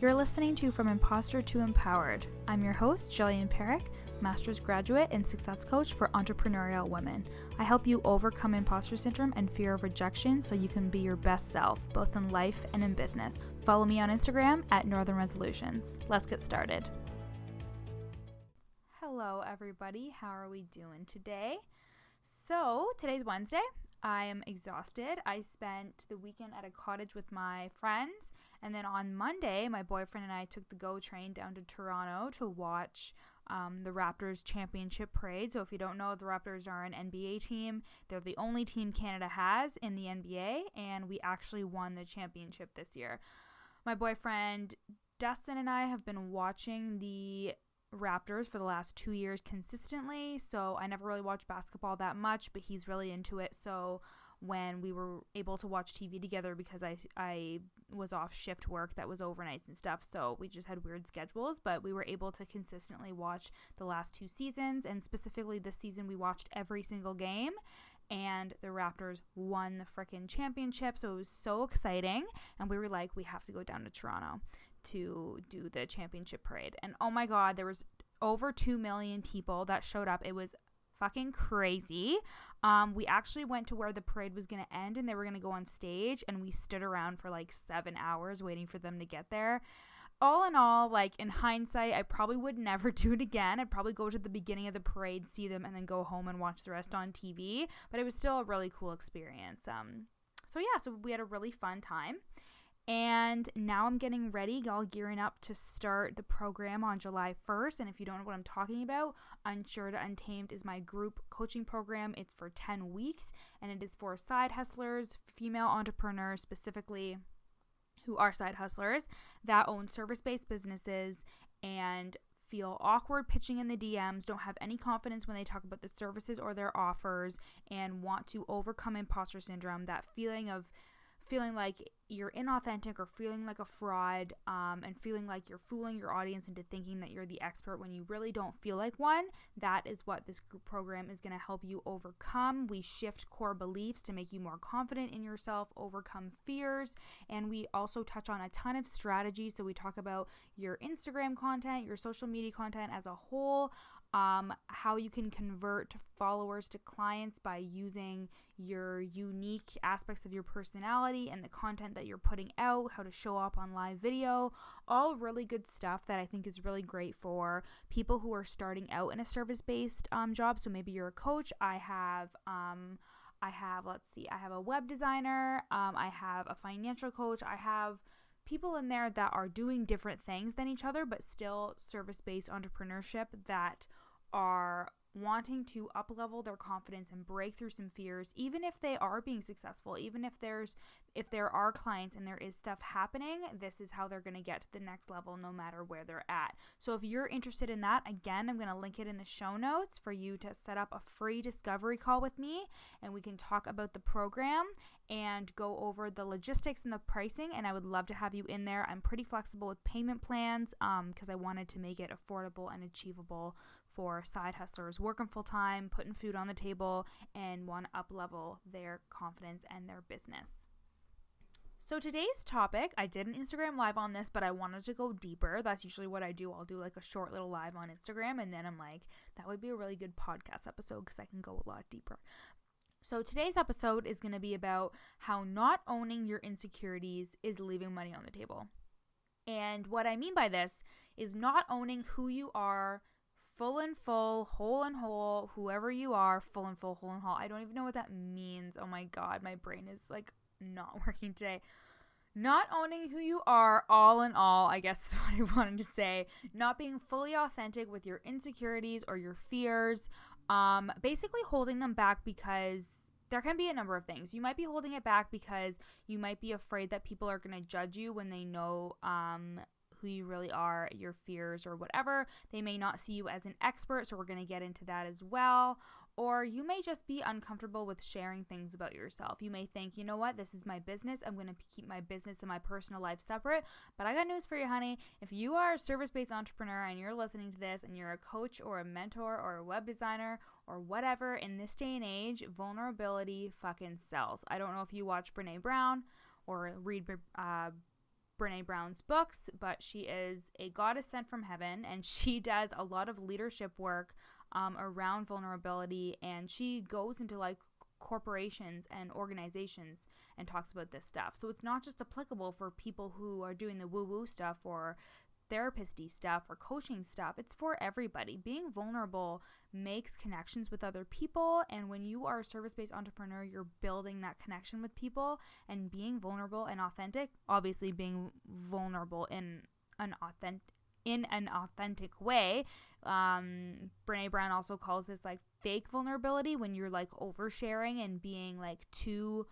You're listening to From Imposter to Empowered. I'm your host, Jillian Perrick, master's graduate and success coach for entrepreneurial women. I help you overcome imposter syndrome and fear of rejection so you can be your best self, both in life and in business. Follow me on Instagram at Northern Resolutions. Let's get started. Hello, everybody. How are we doing today? So, today's Wednesday. I am exhausted. I spent the weekend at a cottage with my friends, and then on Monday, my boyfriend and I took the GO train down to Toronto to watch the Raptors championship parade. So if you don't know, the Raptors are an NBA team. They're the only team Canada has in the NBA, and we actually won the championship this year. My boyfriend Dustin and I have been watching the Raptors for the last 2 years consistently, so I never really watched basketball that much, but he's really into it. So when we were able to watch TV together, because I was off shift work that was overnights and stuff, so we just had weird schedules, but we were able to consistently watch the last 2 seasons, and specifically this season we watched every single game, and the Raptors won the freaking championship, so it was so exciting, and we were like, we have to go down to Toronto to do the championship parade. And oh my god, there was over 2 million people that showed up. It was fucking crazy. We actually went to where the parade was going to end and they were going to go on stage, and we stood around for like 7 hours waiting for them to get there. All in all, like in hindsight, I probably would never do it again. I'd probably go to the beginning of the parade, see them, and then go home and watch the rest on TV. But it was still a really cool experience. So we had a really fun time. And now I'm getting ready, all gearing up to start the program on July 1st. And if you don't know what I'm talking about, Unsure to Untamed is my group coaching program. It's for 10 weeks, and it is for side hustlers, female entrepreneurs specifically, who are side hustlers that own service-based businesses and feel awkward pitching in the DMs, don't have any confidence when they talk about the services or their offers, and want to overcome imposter syndrome, that feeling like you're inauthentic or feeling like a fraud, and feeling like you're fooling your audience into thinking that you're the expert when you really don't feel like one. That is what this group program is going to help you overcome. We shift core beliefs to make you more confident in yourself, overcome fears, and we also touch on a ton of strategies. So we talk about your Instagram content, your social media content as a whole, how you can convert followers to clients by using your unique aspects of your personality and the content that you're putting out, how to show up on live video, all really good stuff that I think is really great for people who are starting out in a service-based job. So maybe you're a coach. I have a web designer, I have a financial coach, I have people in there that are doing different things than each other, but still service-based entrepreneurship, that are wanting to up-level their confidence and break through some fears, even if they are being successful, even if there are clients and there is stuff happening. This is how they're going to get to the next level no matter where they're at. So if you're interested in that, again, I'm going to link it in the show notes for you to set up a free discovery call with me, and we can talk about the program and go over the logistics and the pricing, and I would love to have you in there. I'm pretty flexible with payment plans because I wanted to make it affordable and achievable for side hustlers working full-time, putting food on the table, and want to up-level their confidence and their business. So today's topic, I did an Instagram live on this, but I wanted to go deeper. That's usually what I do. I'll do like a short little live on Instagram, and then I'm like, that would be a really good podcast episode because I can go a lot deeper. So today's episode is going to be about how not owning your insecurities is leaving money on the table. And what I mean by this is not owning who you are, full and full, whole and whole, whoever you are, full and full, whole and whole. I don't even know what that means. Oh my God, my brain is like not working today. Not owning who you are, all in all, I guess is what I wanted to say. Not being fully authentic with your insecurities or your fears. Basically holding them back because there can be a number of things. You might be holding it back because you might be afraid that people are going to judge you when they know who you really are, your fears or whatever. They may not see you as an expert, so we're going to get into that as well. Or you may just be uncomfortable with sharing things about yourself. You may think, you know what, this is my business. I'm going to keep my business and my personal life separate. But I got news for you, honey. If you are a service-based entrepreneur and you're listening to this and you're a coach or a mentor or a web designer or whatever, in this day and age, vulnerability fucking sells. I don't know if you watch Brene Brown or read Brene Brown's books, but she is a goddess sent from heaven, and she does a lot of leadership work around vulnerability, and she goes into like corporations and organizations and talks about this stuff. So it's not just applicable for people who are doing the woo-woo stuff or therapist-y stuff or coaching stuff. It's for everybody. Being vulnerable makes connections with other people, and when you are a service-based entrepreneur, you're building that connection with people, and being vulnerable and authentic, obviously being vulnerable in an authentic way. Brene Brown also calls this like fake vulnerability, when you're like oversharing and being like too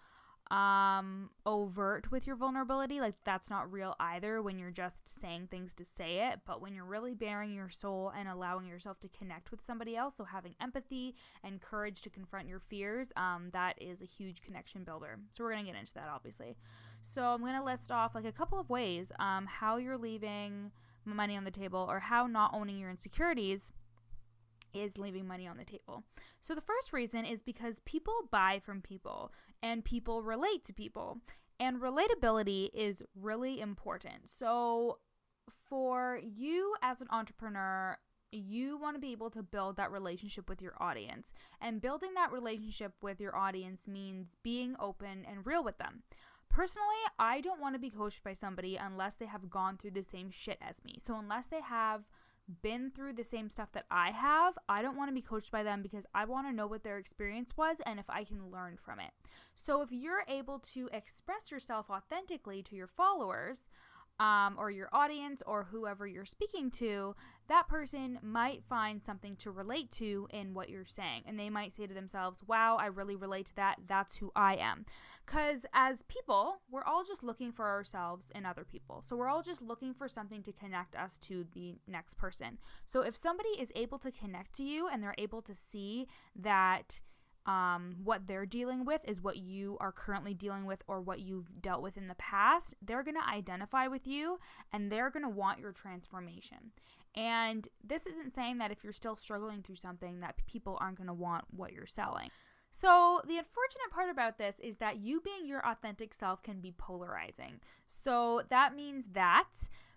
overt with your vulnerability. Like that's not real either, when you're just saying things to say it, but when you're really bearing your soul and allowing yourself to connect with somebody else, so having empathy and courage to confront your fears, that is a huge connection builder. So we're going to get into that, obviously. So I'm going to list off like a couple of ways how you're leaving money on the table, or how not owning your insecurities is leaving money on the table. So the first reason is because people buy from people, and people relate to people, and relatability is really important. So for you as an entrepreneur, you want to be able to build that relationship with your audience, and building that relationship with your audience means being open and real with them. Personally, I don't want to be coached by somebody unless they have gone through the same shit as me. So unless they have been through the same stuff that I have, I don't want to be coached by them, because I want to know what their experience was and if I can learn from it. So if you're able to express yourself authentically to your followers, or your audience, or whoever you're speaking to, that person might find something to relate to in what you're saying. And they might say to themselves, wow, I really relate to that. That's who I am. Because as people, we're all just looking for ourselves in other people. So we're all just looking for something to connect us to the next person. So if somebody is able to connect to you, and they're able to see that what they're dealing with is what you are currently dealing with, or what you've dealt with in the past, they're going to identify with you, and they're going to want your transformation. And this isn't saying that if you're still struggling through something, that people aren't going to want what you're selling. So the unfortunate part about this is that you being your authentic self can be polarizing. So that means that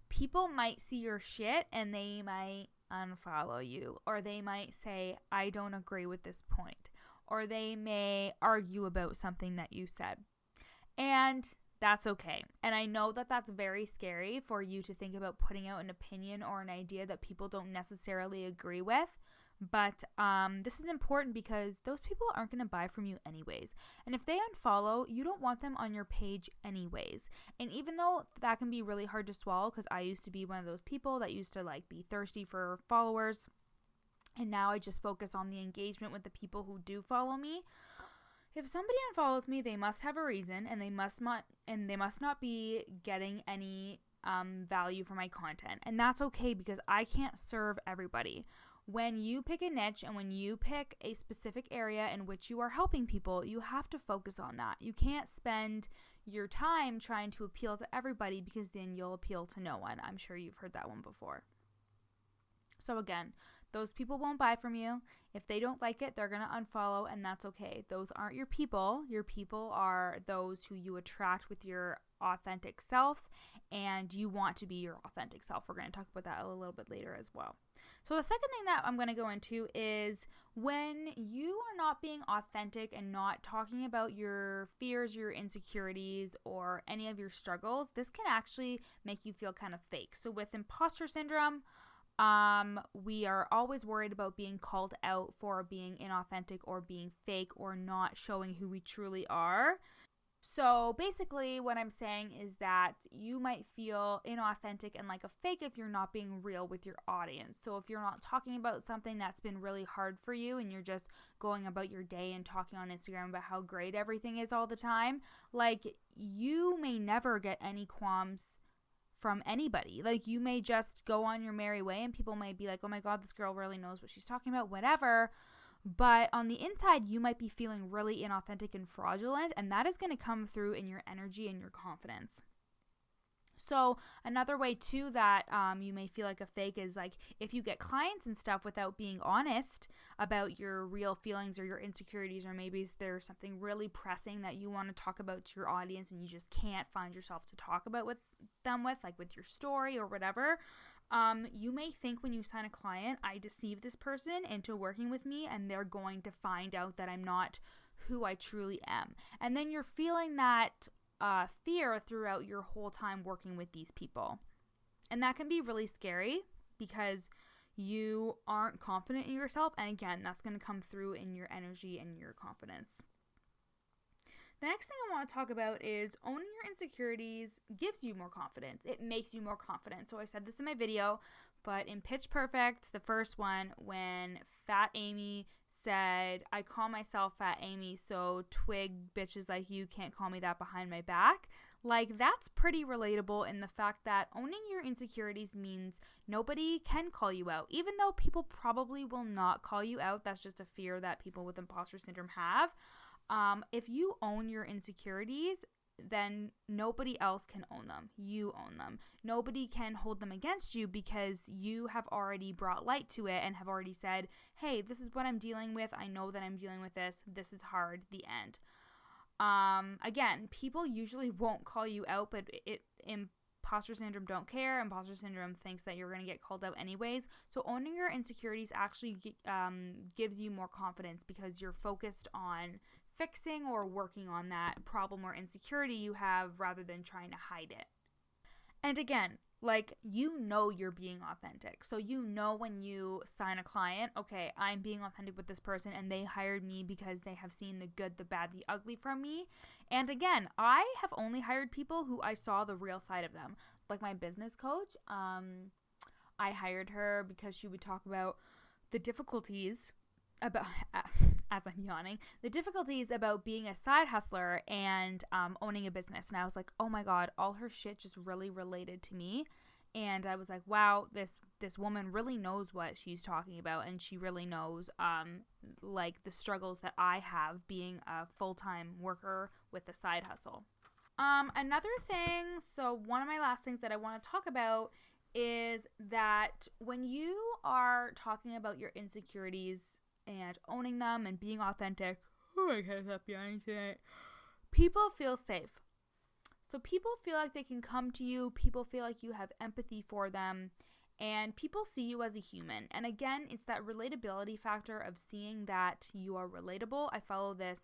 people might see your shit and they might unfollow you, or they might say, I don't agree with this point, or they may argue about something that you said. And that's okay. And I know that that's very scary for you to think about putting out an opinion or an idea that people don't necessarily agree with. But this is important, because those people aren't going to buy from you anyways. And if they unfollow, you don't want them on your page anyways. And even though that can be really hard to swallow, because I used to be one of those people that used to like be thirsty for followers, and now I just focus on the engagement with the people who do follow me. If somebody unfollows me, they must have a reason, and they must not be getting any value from my content. And that's okay, because I can't serve everybody. When you pick a niche, and when you pick a specific area in which you are helping people, you have to focus on that. You can't spend your time trying to appeal to everybody, because then you'll appeal to no one. I'm sure you've heard that one before. So again, those people won't buy from you. If they don't like it, they're going to unfollow, and that's okay. Those aren't your people. Your people are those who you attract with your authentic self, and you want to be your authentic self. We're going to talk about that a little bit later as well. So the second thing that I'm going to go into is when you are not being authentic and not talking about your fears, your insecurities, or any of your struggles, this can actually make you feel kind of fake. So with imposter syndrome, we are always worried about being called out for being inauthentic or being fake or not showing who we truly are. So basically what I'm saying is that you might feel inauthentic and like a fake if you're not being real with your audience. So if you're not talking about something that's been really hard for you, and you're just going about your day and talking on Instagram about how great everything is all the time, like you may never get any qualms from anybody. Like you may just go on your merry way, and people might be like, oh my God, this girl really knows what she's talking about, whatever. But on the inside, you might be feeling really inauthentic and fraudulent, and that is going to come through in your energy and your confidence. So another way too that you may feel like a fake is like if you get clients and stuff without being honest about your real feelings or your insecurities, or maybe there's something really pressing that you want to talk about to your audience and you just can't find yourself to talk about with them with, like with your story or whatever. You may think when you sign a client, I deceive this person into working with me and they're going to find out that I'm not who I truly am. And then you're feeling that fear throughout your whole time working with these people. And that can be really scary because you aren't confident in yourself. And again, that's going to come through in your energy and your confidence. The next thing I want to talk about is owning your insecurities gives you more confidence. It makes you more confident. So I said this in my video, but in Pitch Perfect, the first one, when Fat Amy said, I call myself Fat Amy, so twig bitches like you can't call me that behind my back. Like, that's pretty relatable in the fact that owning your insecurities means nobody can call you out. Even though people probably will not call you out, that's just a fear that people with imposter syndrome have. If you own your insecurities, then nobody else can own them. You own them. Nobody can hold them against you because you have already brought light to it and have already said, hey, this is what I'm dealing with. I know that I'm dealing with this. This is hard. The end. Again, people usually won't call you out, but imposter syndrome don't care. Imposter syndrome thinks that you're going to get called out anyways. So owning your insecurities actually gives you more confidence because you're focused on fixing or working on that problem or insecurity you have rather than trying to hide it. And again, like, you know you're being authentic. So you know when you sign a client, okay, I'm being authentic with this person and they hired me because they have seen the good, the bad, the ugly from me. And again, I have only hired people who I saw the real side of them. Like my business coach, I hired her because she would talk about the difficulties about, as I'm yawning, the difficulties about being a side hustler and owning a business. And I was like, oh my God, all her shit just really related to me. And I was like, wow, this woman really knows what she's talking about. And she really knows like the struggles that I have being a full-time worker with a side hustle. Another thing, so one of my last things that I want to talk about is that when you are talking about your insecurities and owning them and being authentic, oh, I can't stop yawning tonight, people feel safe. So people feel like they can come to you, people feel like you have empathy for them, and people see you as a human. And again, it's that relatability factor of seeing that you are relatable. I follow this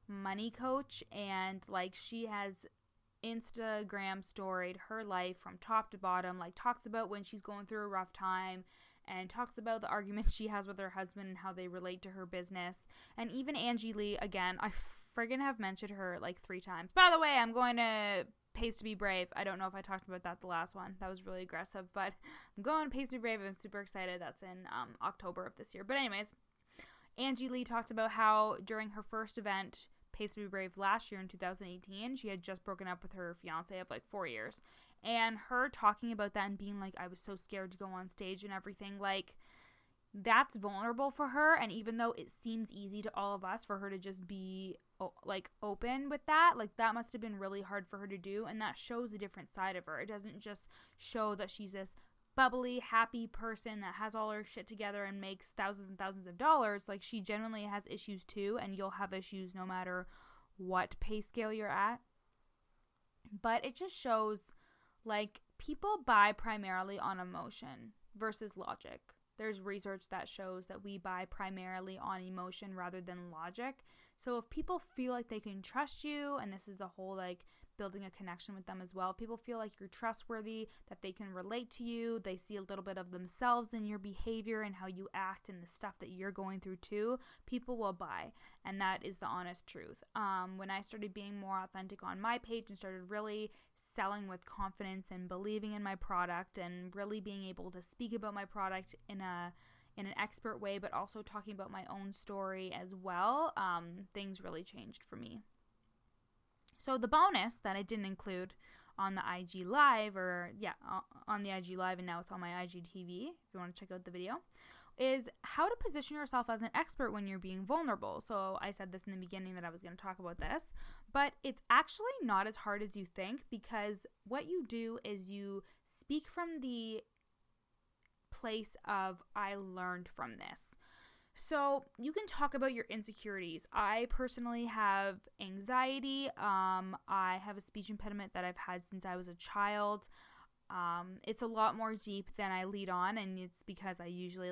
money coach, and like she has Instagram storied her life from top to bottom, like talks about when she's going through a rough time and talks about the arguments she has with her husband and how they relate to her business. And even Angie Lee, again, I friggin' have mentioned her like 3 times. By the way, I'm going to Pays to Be Brave. I don't know if I talked about that the last one. That was really aggressive, but I'm going Pays to Be Brave. I'm super excited. That's in October of this year. But anyways, Angie Lee talked about how during her first event, Pays to Be Brave, last year in 2018, she had just broken up with her fiance of like 4 years. And her talking about that and being like, I was so scared to go on stage and everything, like, that's vulnerable for her. And even though it seems easy to all of us for her to just be like open with that, like that must have been really hard for her to do. And that shows a different side of her. It doesn't just show that she's this bubbly, happy person that has all her shit together and makes thousands and thousands of dollars. Like, she genuinely has issues too, and you'll have issues no matter what pay scale you're at. But it just shows, like, people buy primarily on emotion versus logic. There's research that shows that we buy primarily on emotion rather than logic. So if people feel like they can trust you, and this is the whole, like, building a connection with them as well, people feel like you're trustworthy, that they can relate to you, they see a little bit of themselves in your behavior and how you act and the stuff that you're going through too, people will buy. And that is the honest truth. When I started being more authentic on my page and started really selling with confidence and believing in my product and really being able to speak about my product in an expert way, but also talking about my own story as well, things really changed for me. So the bonus that I didn't include on the IG Live, on the IG Live, and now it's on my IGTV, if you want to check out the video, is how to position yourself as an expert when you're being vulnerable. So I said this in the beginning that I was going to talk about this, But it's actually not as hard as you think, because what you do is you speak from the place of, I learned from this. So you can talk about your insecurities. I personally have anxiety. I have a speech impediment that I've had since I was a child. It's a lot more deep than I lead on, and it's because I usually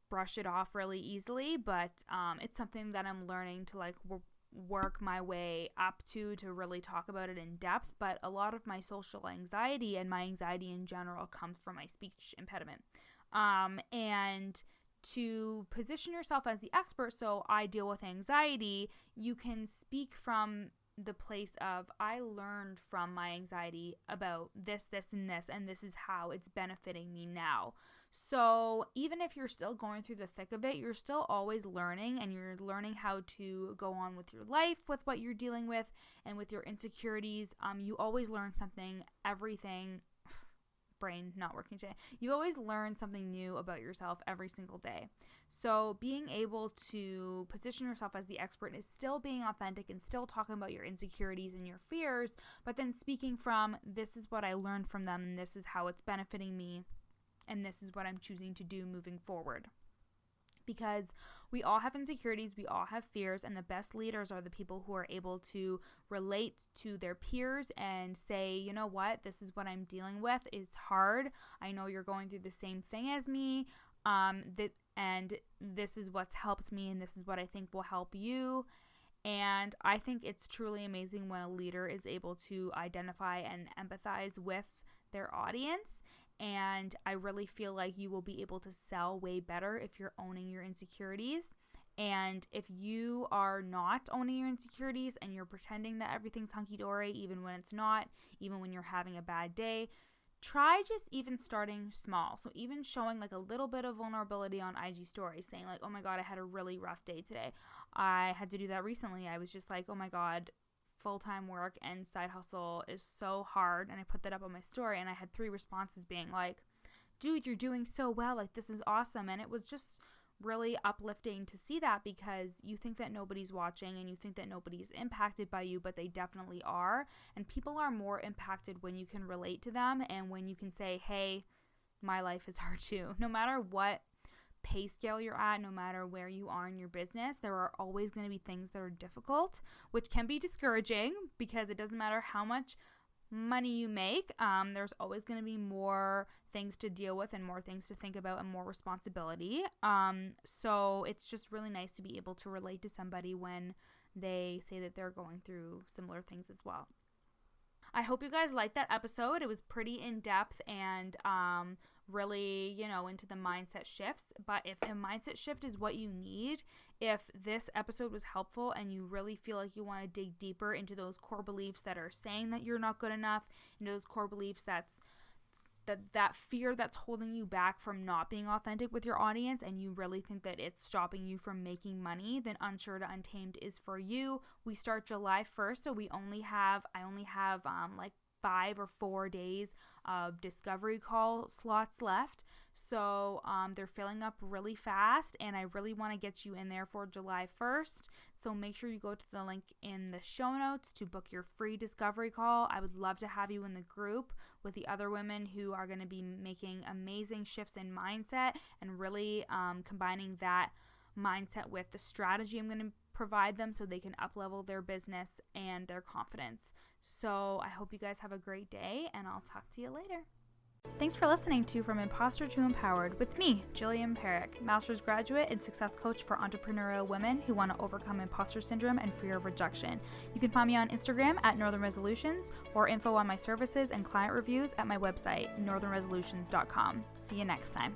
brush it off really easily, but it's something that I'm learning to work my way up to really talk about it in depth. But a lot of my social anxiety and my anxiety in general comes from my speech impediment. And to position yourself as the expert, so I deal with anxiety, you can speak from the place of, I learned from my anxiety about this, and this is how it's benefiting me now. So even if you're still going through the thick of it, you're still always learning, and you're learning how to go on with your life, with what you're dealing with, and with your insecurities. You always learn something, brain not working today. You always learn something new about yourself every single day. So being able to position yourself as the expert is still being authentic and still talking about your insecurities and your fears, but then speaking from, this is what I learned from them, and this is how it's benefiting me, and this is what I'm choosing to do moving forward. Because we all have insecurities, we all have fears, and the best leaders are the people who are able to relate to their peers and say, you know what, this is what I'm dealing with. It's hard. I know you're going through the same thing as me. And this is what's helped me, and this is what I think will help you. And I think it's truly amazing when a leader is able to identify and empathize with their audience. And I really feel like you will be able to sell way better if you're owning your insecurities. And if you are not owning your insecurities and you're pretending that everything's hunky-dory, even when it's not, even when you're having a bad day, try just even starting small. So even showing a little bit of vulnerability on IG stories, saying oh my God, I had a really rough day today. I had to do that recently. I was just oh my God, full-time work and side hustle is so hard. And I put that up on my story, and I had 3 responses being dude, you're doing so well. This is awesome. And it was just really uplifting to see that, because you think that nobody's watching and you think that nobody's impacted by you, but they definitely are. And people are more impacted when you can relate to them and when you can say, hey, my life is hard too. No matter what pay scale you're at, no matter where you are in your business, there are always going to be things that are difficult, which can be discouraging, because it doesn't matter how much money you make, there's always going to be more things to deal with and more things to think about and more responsibility. So it's just really nice to be able to relate to somebody when they say that they're going through similar things as well. I hope you guys liked that episode. It was pretty in-depth and really, into the mindset shifts. But if a mindset shift is what you need, if this episode was helpful and you really feel like you want to dig deeper into those core beliefs that are saying that you're not good enough, into those core beliefs that fear that's holding you back from not being authentic with your audience, and you really think that it's stopping you from making money, then Unsure to Untamed is for you. We start July 1st, so I only have 5 or 4 days of discovery call slots left. So they're filling up really fast, and I really want to get you in there for July 1st. So make sure you go to the link in the show notes to book your free discovery call. I would love to have you in the group with the other women who are going to be making amazing shifts in mindset and really combining that mindset with the strategy I'm going to provide them so they can up-level their business and their confidence. So I hope you guys have a great day, and I'll talk to you later. Thanks for listening to From Imposter to Empowered with me, Jillian Perrick, master's graduate and success coach for entrepreneurial women who want to overcome imposter syndrome and fear of rejection. You can find me on Instagram at Northern Resolutions, or info on my services and client reviews at my website, northernresolutions.com. See you next time.